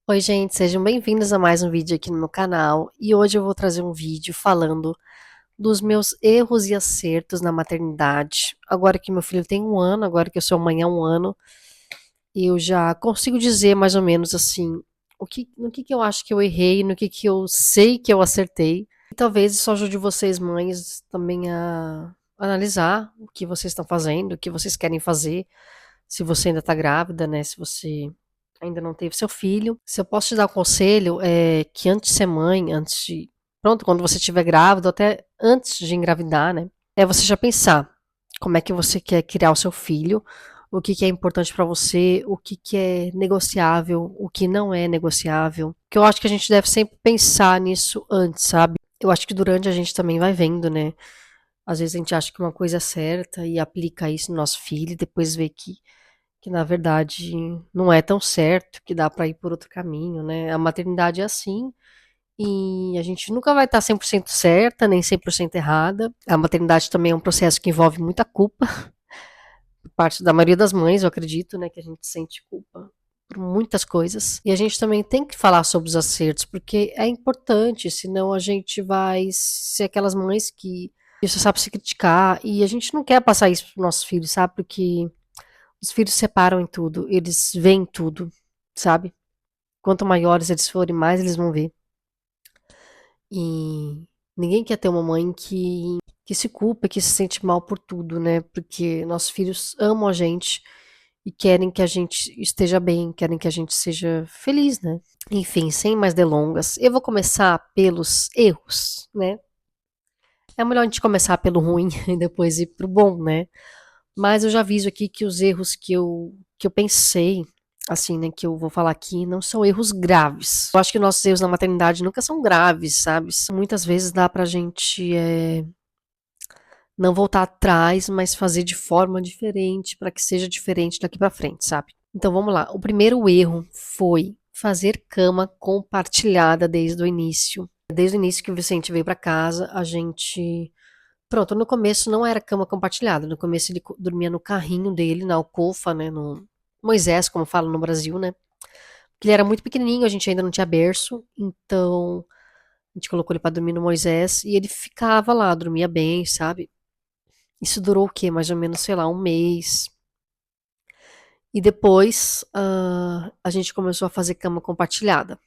Oi, gente, sejam bem-vindos a mais um vídeo aqui no meu canal. E hoje eu vou trazer um vídeo falando dos meus erros e acertos na maternidade. Agora que meu filho tem um ano, agora que eu sou mãe há um ano, eu já consigo dizer mais ou menos assim, no que eu acho que eu errei, no que eu sei que eu acertei. E talvez isso ajude vocês, mães, também a analisar o que vocês estão fazendo, o que vocês querem fazer, se você ainda está grávida, né? Se você ainda não teve seu filho. Se eu posso te dar um conselho, é que antes de ser mãe, pronto, quando você estiver grávida, ou até antes de engravidar, né? É você já pensar como é que você quer criar o seu filho, o que que é importante para você, o que que é negociável, o que não é negociável. Que eu acho que a gente deve sempre pensar nisso antes, sabe? Eu acho que durante a gente também vai vendo, né? Às vezes a gente acha que uma coisa é certa e aplica isso no nosso filho e depois vê que na verdade não é tão certo, que dá para ir por outro caminho, né? A maternidade é assim e a gente nunca vai estar 100% certa, nem 100% errada. A maternidade também é um processo que envolve muita culpa, por parte da maioria das mães, eu acredito, né, que a gente sente culpa por muitas coisas. E a gente também tem que falar sobre os acertos, porque é importante, senão a gente vai ser aquelas mães que só sabe se criticar, e a gente não quer passar isso para nossos filhos, sabe? Porque os filhos separam em tudo, eles veem tudo, sabe? Quanto maiores eles forem, mais eles vão ver. E ninguém quer ter uma mãe que se culpa, que se sente mal por tudo, né? Porque nossos filhos amam a gente e querem que a gente esteja bem, querem que a gente seja feliz, né? Enfim, sem mais delongas, eu vou começar pelos erros, né? É melhor a gente começar pelo ruim e depois ir pro bom, né? Mas eu já aviso aqui que os erros que eu pensei, assim, né, que eu vou falar aqui, não são erros graves. Eu acho que nossos erros na maternidade nunca são graves, sabe? Muitas vezes dá pra gente não voltar atrás, mas fazer de forma diferente, para que seja diferente daqui pra frente, sabe? Então vamos lá. O primeiro erro foi fazer cama compartilhada desde o início. Desde o início que o Vicente veio pra casa, a gente. Pronto, no começo não era cama compartilhada. No começo ele dormia no carrinho dele, na alcofa, né? No Moisés, como fala no Brasil, né? Porque ele era muito pequenininho, a gente ainda não tinha berço, então a gente colocou ele pra dormir no Moisés e ele ficava lá, dormia bem, sabe? Isso durou o quê? Mais ou menos, sei lá, um mês. E depois a gente começou a fazer cama compartilhada.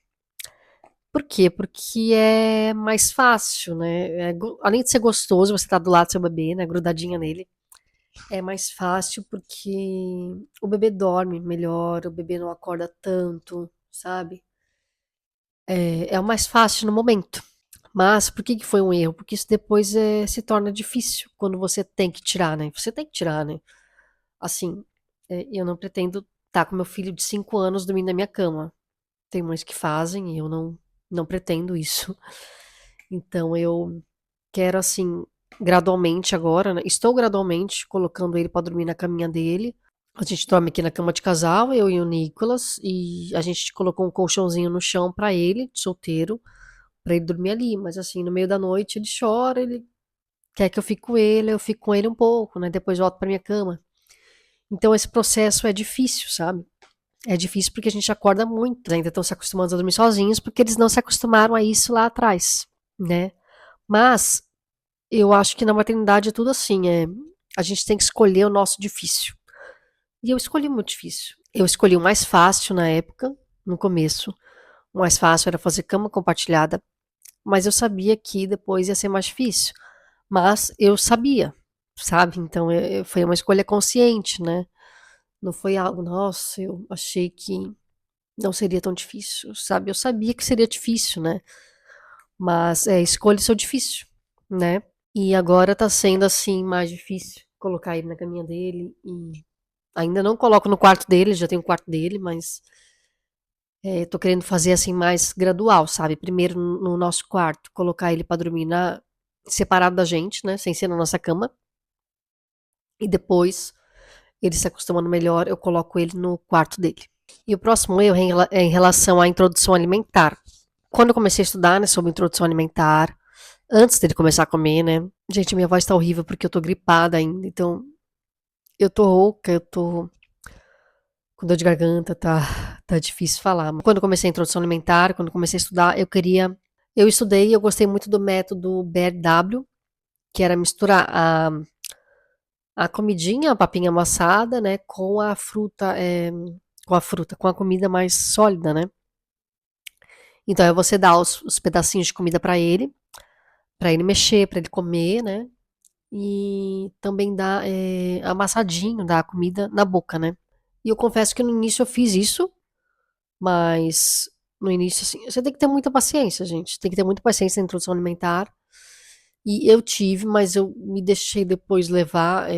Por quê? Porque é mais fácil, né? Além de ser gostoso, você tá do lado do seu bebê, né? Grudadinha nele. É mais fácil porque o bebê dorme melhor, o bebê não acorda tanto, sabe? É o mais fácil no momento. Mas por que que foi um erro? Porque isso depois se torna difícil quando você tem que tirar, né? Você tem que tirar, né? Assim, eu não pretendo estar com meu filho de 5 anos dormindo na minha cama. Tem mães que fazem e eu não pretendo isso. Então eu quero, assim, gradualmente agora, né? Estou gradualmente colocando ele para dormir na caminha dele. A gente dorme aqui na cama de casal, eu e o Nicolas, e a gente colocou um colchãozinho no chão pra ele, de solteiro, pra ele dormir ali. Mas assim, no meio da noite ele chora, ele quer que eu fique com ele, eu fico com ele um pouco, né? Depois volto pra minha cama. Então esse processo é difícil, sabe? É difícil porque a gente acorda muito, ainda estão se acostumando a dormir sozinhos porque eles não se acostumaram a isso lá atrás, né? Mas eu acho que na maternidade é tudo assim, a gente tem que escolher o nosso difícil. E eu escolhi muito difícil. Eu escolhi o mais fácil na época, no começo. O mais fácil era fazer cama compartilhada, mas eu sabia que depois ia ser mais difícil. Mas eu sabia, sabe? Então foi uma escolha consciente, né? Não foi algo, nossa, eu achei que não seria tão difícil, sabe? Eu sabia que seria difícil, né? Mas escolha seu difícil, né? E agora tá sendo assim mais difícil colocar ele na caminha dele e ainda não coloco no quarto dele, já tenho o quarto dele, mas tô querendo fazer assim mais gradual, sabe? Primeiro no nosso quarto, colocar ele pra dormir separado da gente, né? Sem ser na nossa cama. E depois, ele se acostumando melhor, eu coloco ele no quarto dele. E o próximo erro é em relação à introdução alimentar. Quando eu comecei a estudar, né, sobre introdução alimentar, antes dele começar a comer, né? Gente, minha voz tá horrível porque eu tô gripada ainda, então eu tô rouca, eu tô com dor de garganta, Tá difícil falar. Quando eu comecei a introdução alimentar, quando eu comecei a estudar, eu estudei e eu gostei muito do método BRW, que era misturar a comidinha, a papinha amassada, né, com a fruta, com a comida mais sólida, né? Então é você dar os pedacinhos de comida para ele mexer, para ele comer, né? E também dar amassadinho, dar a comida na boca, né? E eu confesso que no início eu fiz isso, mas no início, assim, você tem que ter muita paciência, gente. Tem que ter muita paciência na introdução alimentar. E eu tive, mas eu me deixei depois levar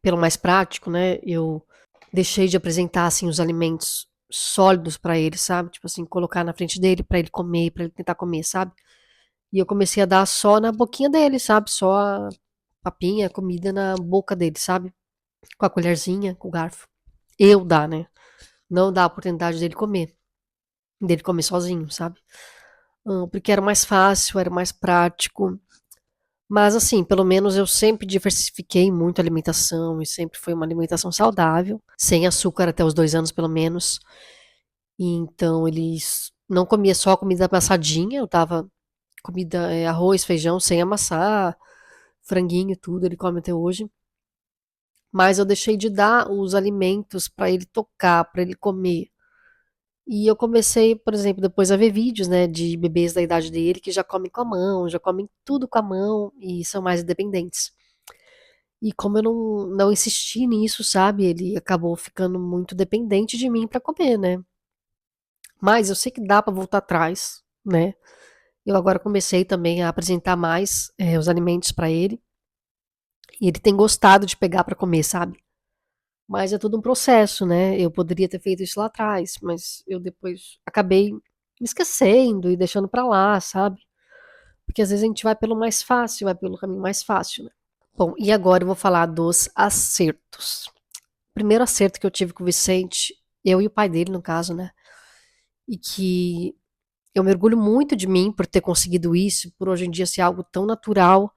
pelo mais prático, né? Eu deixei de apresentar assim os alimentos sólidos para ele, sabe? Tipo assim, colocar na frente dele para ele comer, para ele tentar comer, sabe? E eu comecei a dar só na boquinha dele, sabe? Só a papinha, a comida na boca dele, sabe? Com a colherzinha, com o garfo. Eu dar, né? Não dar a oportunidade dele comer sozinho, sabe? Porque era mais fácil, era mais prático. Mas assim, pelo menos eu sempre diversifiquei muito a alimentação e sempre foi uma alimentação saudável, sem açúcar até os 2 anos pelo menos. E então eles não comia só comida amassadinha, eu dava comida, arroz, feijão sem amassar, franguinho, tudo, ele come até hoje. Mas eu deixei de dar os alimentos para ele tocar, para ele comer. E eu comecei, por exemplo, depois a ver vídeos, né, de bebês da idade dele que já comem com a mão, já comem tudo com a mão e são mais independentes. E como eu não insisti nisso, sabe, ele acabou ficando muito dependente de mim para comer, né. Mas eu sei que dá para voltar atrás, né. Eu agora comecei também a apresentar mais, os alimentos para ele, e ele tem gostado de pegar para comer, sabe. Mas é todo um processo, né. Eu poderia ter feito isso lá atrás, mas eu depois acabei me esquecendo e deixando para lá, sabe. Porque às vezes a gente vai pelo mais fácil, vai pelo caminho mais fácil, né. Bom, e agora eu vou falar dos acertos. O primeiro acerto que eu tive com o Vicente, eu e o pai dele, no caso, né? E que eu me orgulho muito de mim por ter conseguido isso, por hoje em dia ser algo tão natural,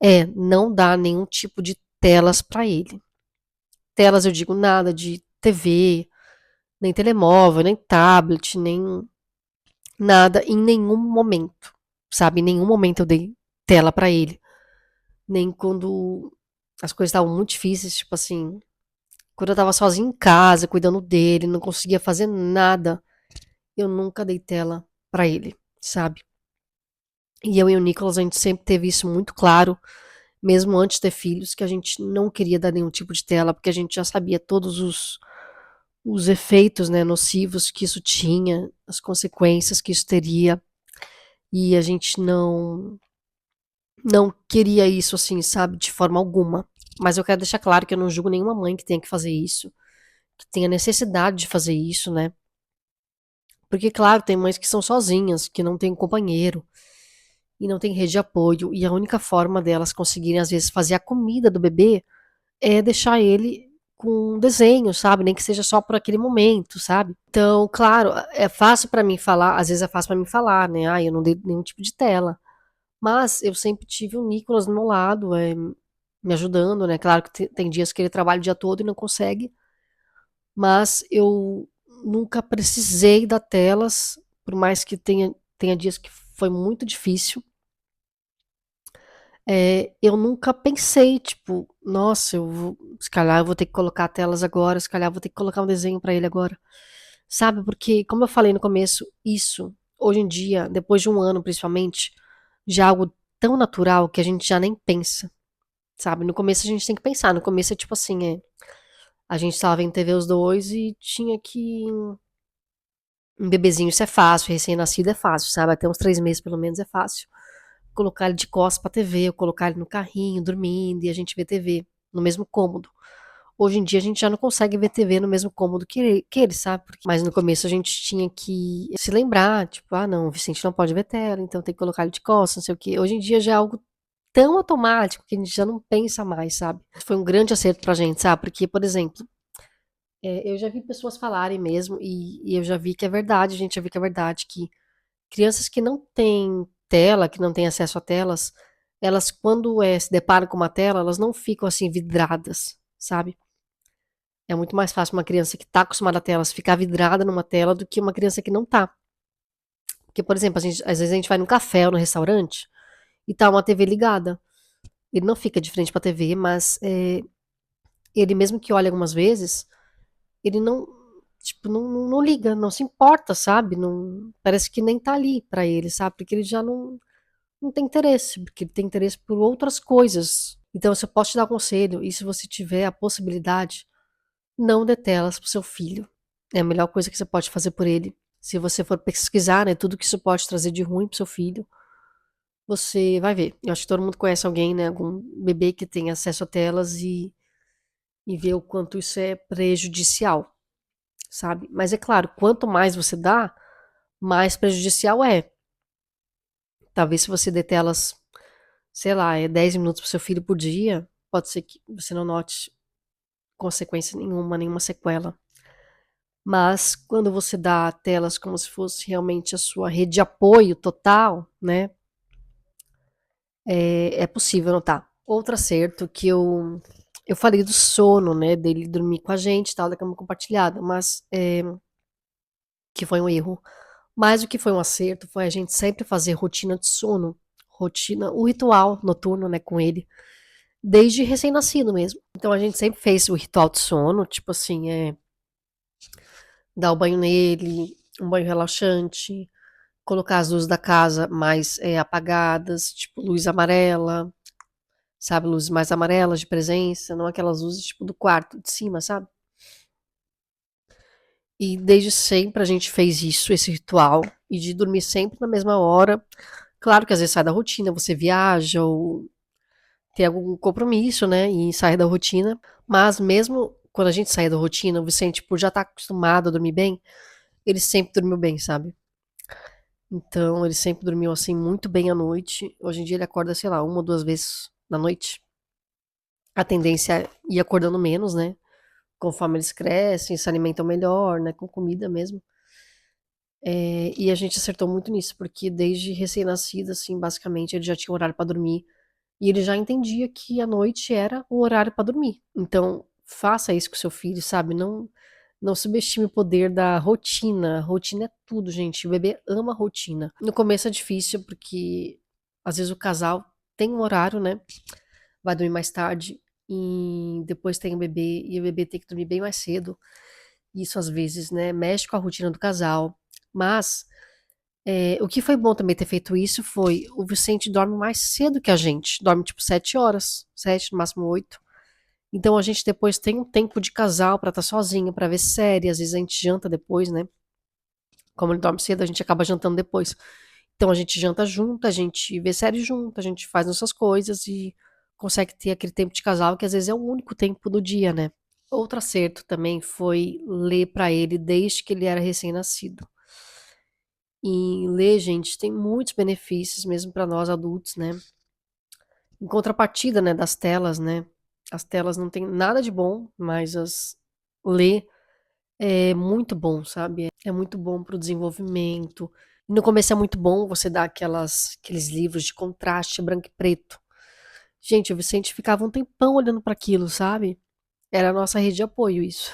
é não dar nenhum tipo de telas para ele. Telas, eu digo nada de TV, nem telemóvel, nem tablet, nem nada, em nenhum momento, sabe? Em nenhum momento eu dei tela para ele. Nem quando as coisas estavam muito difíceis, tipo assim, quando eu estava sozinha em casa, cuidando dele, não conseguia fazer nada, eu nunca dei tela pra ele, sabe? E eu e o Nicolas, a gente sempre teve isso muito claro, mesmo antes de ter filhos, que a gente não queria dar nenhum tipo de tela, porque a gente já sabia todos os efeitos, né, nocivos que isso tinha, as consequências que isso teria, e a gente não queria isso assim, sabe, de forma alguma. Mas eu quero deixar claro que eu não julgo nenhuma mãe que tenha que fazer isso, que tenha necessidade de fazer isso, né? Porque, claro, tem mães que são sozinhas, que não têm companheiro e não têm rede de apoio, e a única forma delas conseguirem, às vezes, fazer a comida do bebê é deixar ele com um desenho, sabe? Nem que seja só por aquele momento, sabe? Então, claro, é fácil pra mim falar, às vezes é fácil pra mim falar, né? Ah, eu não dei nenhum tipo de tela. Mas eu sempre tive o Nicolas do meu lado, me ajudando, né? Claro que tem dias que ele trabalha o dia todo e não consegue, mas eu nunca precisei dar telas, por mais que tenha dias que foi muito difícil. Eu nunca pensei, tipo, nossa, se calhar eu vou ter que colocar telas agora, se calhar eu vou ter que colocar um desenho pra ele agora. Sabe? Porque, como eu falei no começo, isso, hoje em dia, depois de um ano principalmente, já é algo tão natural que a gente já nem pensa, sabe? No começo a gente tem que pensar, no começo é tipo assim, a gente tava vendo TV os dois e tinha que um bebezinho, isso é fácil, recém-nascido é fácil, sabe? Até uns 3 meses, pelo menos, é fácil. Colocar ele de costas pra TV, ou colocar ele no carrinho, dormindo, e a gente vê TV no mesmo cômodo. Hoje em dia a gente já não consegue ver TV no mesmo cômodo que ele, sabe? Mas no começo a gente tinha que se lembrar, tipo, ah, não, o Vicente não pode ver tela, então tem que colocar ele de costas, não sei o quê. Hoje em dia já é algo tão automático que a gente já não pensa mais, sabe? Foi um grande acerto pra gente, sabe? Porque, por exemplo, eu já vi pessoas falarem mesmo, e eu já vi que é verdade, a gente já viu que é verdade, que crianças que não têm tela, que não têm acesso a telas, elas, quando se deparam com uma tela, elas não ficam assim vidradas, sabe? É muito mais fácil uma criança que tá acostumada a telas ficar vidrada numa tela do que uma criança que não tá. Porque, por exemplo, às vezes a gente vai num café ou no restaurante e tá uma TV ligada. Ele não fica de frente pra TV, mas ele mesmo que olhe algumas vezes, ele não, tipo, não liga, não se importa, sabe? Não, parece que nem tá ali pra ele, sabe? Porque ele já não tem interesse, porque ele tem interesse por outras coisas. Então, se eu posso te dar um conselho, e se você tiver a possibilidade, não dê telas pro seu filho. É a melhor coisa que você pode fazer por ele. Se você for pesquisar, né, tudo que isso pode trazer de ruim pro seu filho, você vai ver. Eu acho que todo mundo conhece alguém, né, algum bebê que tem acesso a telas e vê o quanto isso é prejudicial, sabe? Mas é claro, quanto mais você dá, mais prejudicial é. Talvez se você dê telas, sei lá, 10 minutos pro seu filho por dia, pode ser que você não note consequência nenhuma, nenhuma sequela. Mas quando você dá telas como se fosse realmente a sua rede de apoio total, né? É possível notar. Outro acerto que eu falei do sono, né? Dele dormir com a gente, tal, da cama compartilhada, mas que foi um erro. Mas o que foi um acerto foi a gente sempre fazer rotina de sono, rotina, o ritual noturno, né, com ele, desde recém-nascido mesmo. Então a gente sempre fez o ritual de sono, tipo assim, dar o banho nele, um banho relaxante, colocar as luzes da casa mais apagadas, tipo luz amarela, sabe, luzes mais amarelas de presença, não aquelas luzes tipo do quarto de cima, sabe? E desde sempre a gente fez isso, esse ritual, e de dormir sempre na mesma hora. Claro que às vezes sai da rotina, você viaja ou tem algum compromisso, né, e sai da rotina, mas mesmo quando a gente sai da rotina, o Vicente, por já estar acostumado a dormir bem, ele sempre dormiu bem, sabe? Então, ele sempre dormiu assim muito bem à noite. Hoje em dia ele acorda, sei lá, uma ou duas vezes na noite. A tendência é ir acordando menos, né? Conforme eles crescem, se alimentam melhor, né? Com comida mesmo. E a gente acertou muito nisso, porque desde recém-nascido, assim, basicamente, ele já tinha horário pra dormir. E ele já entendia que a noite era o horário pra dormir. Então, faça isso com seu filho, sabe? Não subestime o poder da rotina. Rotina é tudo, gente. O bebê ama rotina. No começo é difícil, porque às vezes o casal tem um horário, né? Vai dormir mais tarde. E depois tem o bebê, e o bebê tem que dormir bem mais cedo. Isso às vezes, né, mexe com a rotina do casal. Mas o que foi bom também ter feito isso foi o Vicente dorme mais cedo que a gente. Dorme tipo 7 horas, 7, no máximo 8. Então a gente depois tem um tempo de casal pra estar sozinho, pra ver série. Às vezes a gente janta depois, né? Como ele dorme cedo, a gente acaba jantando depois. Então a gente janta junto, a gente vê série junto, a gente faz nossas coisas e consegue ter aquele tempo de casal que às vezes é o único tempo do dia, né? Outro acerto também foi ler pra ele desde que ele era recém-nascido. E ler, gente, tem muitos benefícios mesmo pra nós adultos, né? Em contrapartida, né, das telas, né? As telas não tem nada de bom, mas ler é muito bom, sabe? É muito bom pro desenvolvimento. No começo é muito bom você dar aqueles livros de contraste branco e preto. Gente, o Vicente ficava um tempão olhando para aquilo, sabe? Era a nossa rede de apoio, isso.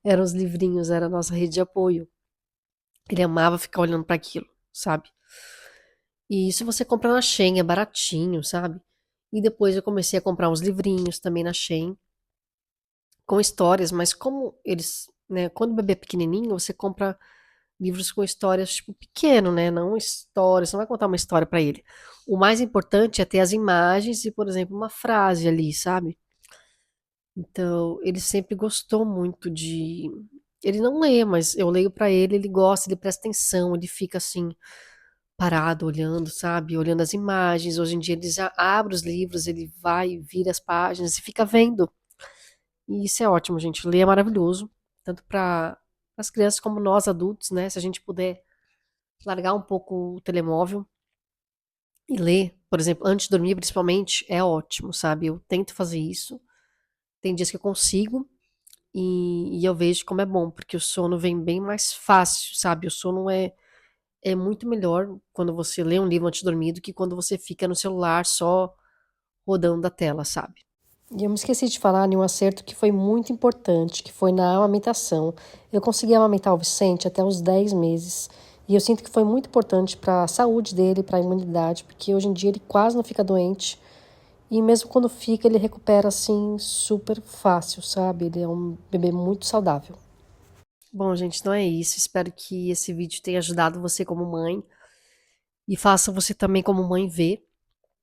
Eram os livrinhos, era a nossa rede de apoio. Ele amava ficar olhando para aquilo, sabe? E isso você compra na Shein, é baratinho, sabe? E depois eu comecei a comprar uns livrinhos também na Shein, com histórias, mas como eles, né, quando o bebê é pequenininho, você compra livros com histórias, tipo, pequeno, né? Não histórias, você não vai contar uma história pra ele. O mais importante é ter as imagens e, por exemplo, uma frase ali, sabe? Então, ele sempre gostou muito de. Ele não lê, mas eu leio pra ele, ele gosta, ele presta atenção, ele fica assim, parado, olhando, sabe? Olhando as imagens. Hoje em dia ele já abre os livros, ele vai, vira as páginas e fica vendo. E isso é ótimo, gente. Ler é maravilhoso, tanto para as crianças como nós adultos, né? Se a gente puder largar um pouco o telemóvel e ler, por exemplo, antes de dormir, principalmente, é ótimo, sabe? Eu tento fazer isso. Tem dias que eu consigo e eu vejo como é bom, porque o sono vem bem mais fácil, sabe? O sono é muito melhor quando você lê um livro antes de dormir do que quando você fica no celular só rodando a tela, sabe? E eu me esqueci de falar em um acerto que foi muito importante, que foi na amamentação. Eu consegui amamentar o Vicente até os 10 meses. E eu sinto que foi muito importante para a saúde dele, para a imunidade, porque hoje em dia ele quase não fica doente. E mesmo quando fica, ele recupera assim super fácil, sabe? Ele é um bebê muito saudável. Bom, gente, então é isso. Espero que esse vídeo tenha ajudado você como mãe e faça você também como mãe ver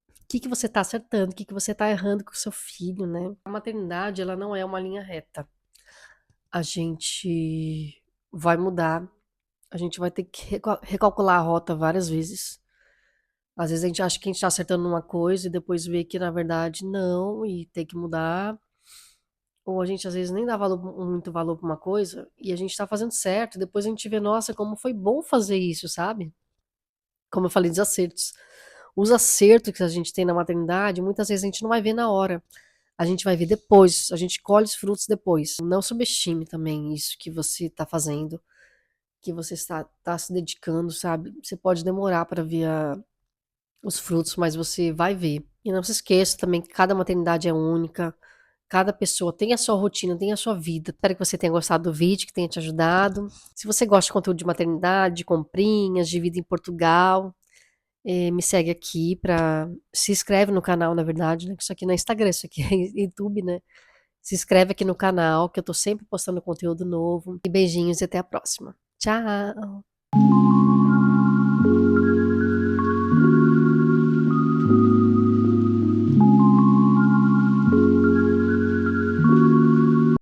o que que você está acertando, o que que você está errando com o seu filho, né? A maternidade, ela não é uma linha reta. A gente vai mudar, a gente vai ter que recalcular a rota várias vezes. Às vezes a gente acha que a gente está acertando uma coisa e depois vê que na verdade não e tem que mudar. Ou a gente às vezes nem dá muito valor para uma coisa e a gente tá fazendo certo. E depois a gente vê, nossa, como foi bom fazer isso, sabe? Como eu falei dos acertos. Os acertos que a gente tem na maternidade, muitas vezes a gente não vai ver na hora. A gente vai ver depois, a gente colhe os frutos depois. Não subestime também isso que você está fazendo, que você está se dedicando, sabe? Você pode demorar para ver os frutos, mas você vai ver. E não se esqueça também que cada maternidade é única, cada pessoa tem a sua rotina, tem a sua vida. Espero que você tenha gostado do vídeo, que tenha te ajudado. Se você gosta de conteúdo de maternidade, de comprinhas, de vida em Portugal, me segue aqui para se inscreve no canal, na verdade, né? Que isso aqui não é Instagram, isso aqui é YouTube, né? Se inscreve aqui no canal, que eu tô sempre postando conteúdo novo. E beijinhos e até a próxima. Tchau!